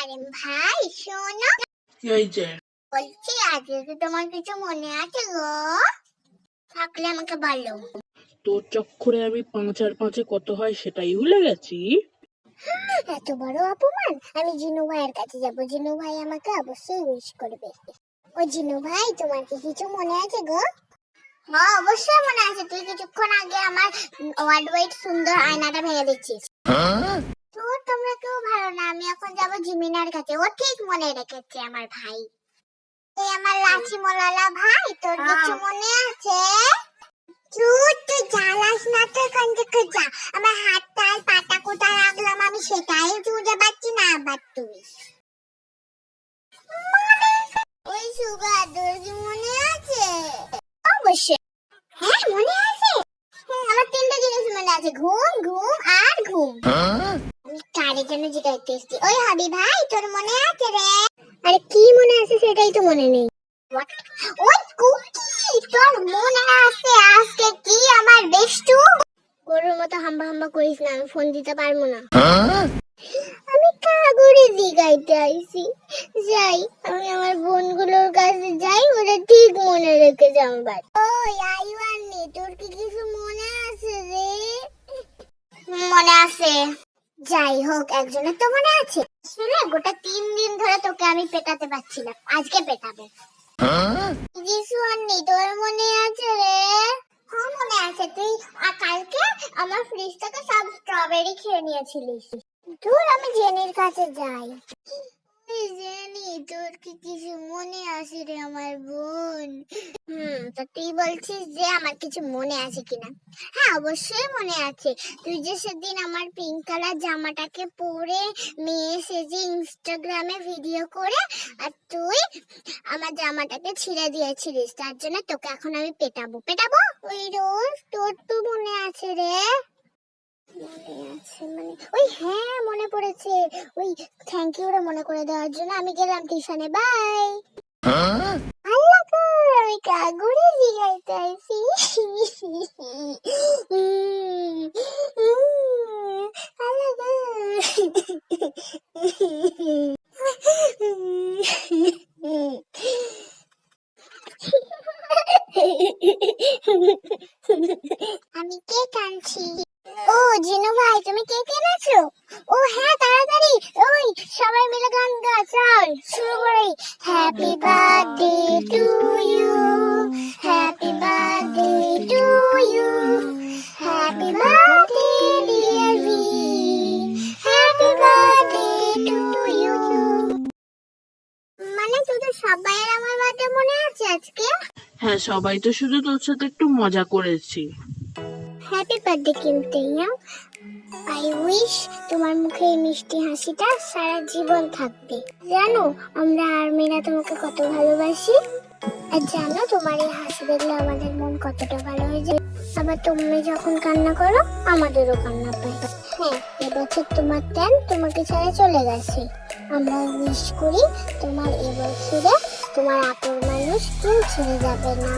আরে ভাই শোনো, কি হয়েছে? বলছি আজকে কি তোমার কিছু মনে আছে গো? থাকলে আমাকে বলো। তোর চক্করে আমি 5 আর 5 কত হয় সেটাই ভুলে গেছি। এত বড় অপমান! আমি জিনু ভাইয়ের কাছে যাব, জিনু ভাই আমাকে অবশ্যই উইশ করবে। ও জিনু ভাই, তোমার কি কিছু মনে আছে গো? হ্যাঁ অবশ্যই মনে আছে, তুই কিছুক্ষণ আগে আমার ওয়ার্ল্ড ওয়াইড সুন্দর আয়নাটা ভেঙে দিচ্ছিস। তোর তোমরা কেউ ভালো না, আমি এখন যাব জিমিনার কাছে, ও ঠিক মনে রেখেছে আমার ভাই। এই আমার লাচি মোলালা ভাই, তোর কিছু মনে আছে? তুই জ্বালাস না তো, এখান থেকে যা। আমার হাতটা আর পাটা কোথায় রাখলাম আমি সেটাই খুঁজে পাচ্ছি না। আবার তুই ওই সুগা, তোর কি মনে আছে? অবশ্যই, হ্যাঁ মনে আছে। হ্যাঁ, আমার 3টা জিনিস মনে আছে, ঘুম ঘুম আর ঘুম। আমি কারে যেন জিজ্ঞাসা এসেছি। ওই হাবি ভাই, তোর মনে আছে রে? আরে কি মনে আছে সেটাই তো মনে নেই। ওই কুকি, তোর মনে আছে আজকে কি আমার বেষ্টু? গরুর মতো হাম্বা হাম্বা করিস না, আমি ফোন দিতে পারবো না। আমি কাগরে জিগাইতে আইছি। যাই, আমি আমার বোনগুলোর কাছে যাই, ওরা ঠিক মনে রেখে যাবার। ওই আইওয়ানি, তোর কি কিছু মনে আছে রে? মনে আছে। যাই হোক, একজনের তো মনে আছে। শুনে গোটা 3 দিন ধরে তোকে আমি পেটাতে পারছিলাম, আজকে পেটাবো। কিছু আর নেই, তোর মনে আছে রে? হ্যাঁ মনে আছে, তুই কালকে আমার ফ্রিজ থেকে সব স্ট্রবেরি খেয়ে নিয়েছিলিস। দূর, আমি জেনির কাছে যাই। জেনি, তোর কি কিছু মনে আছে রে আমার বোন? তো তুই বলছিস যে আমার কিছু মনে আছে কিনা? হ্যাঁ অবশ্যই মনে আছে। তুই যে সেদিন আমার পিঙ্ক কালার জামাটাকে পরে মেয়ে সেজে ইনস্টাগ্রামে ভিডিও করে আর তুই আমার জামাটাকে ছিঁড়ে দিয়েছিলিস, তার জন্য তোকে এখন আমি পেটাবো। ওই রোজ, তোর তো মনে আছে রে? মনে আছে মানে ওই, হ্যাঁ মনে পড়েছে। ওই থ্যাংক ইউ রে মনে করে দেওয়ার জন্য। আমি গেলাম টিউশনে, বাই। আল্লাহ গো, আমি কাগরে জিগাইতে আইছি। আল্লাহ গো। আমি কেক আনছি। ও জিনু ভাই, তুমি কেক এনেছো? ও হ্যাঁ, তাড়াতাড়ি ওই সবাই মিলে গান গা, চল শুরু করি। Happy birthday to you, happy birthday to you, happy birthday dear V, happy birthday to you. মানে তোদের সবাইয়ের আমার বার্থডে মনে আছে আজকে? হ্যাঁ, সবাই তো শুধু তোর সাথে একটু মজা করেছি। হ্যাপি বার্থডে কিনতে আই উইশ তোমার মুখে এই মিষ্টি হাসিটা সারা জীবন থাকবে। জানো আমরা আর্মিরা তোমাকে কত ভালোবাসি। আর জানো তোমার এই হাসি দেখলে আমাদের মন কতটা ভালো হয়ে যায়। আবার তুমি যখন কান্না করো আমাদেরও কান্না পায়। হ্যাঁ, এবছর তোমার টান তোমাকে ছেড়ে চলে গেছে। আমরা উইশ করি তোমার এবছরে তোমার আপন মানুষ কেউ ছেড়ে যাবে না।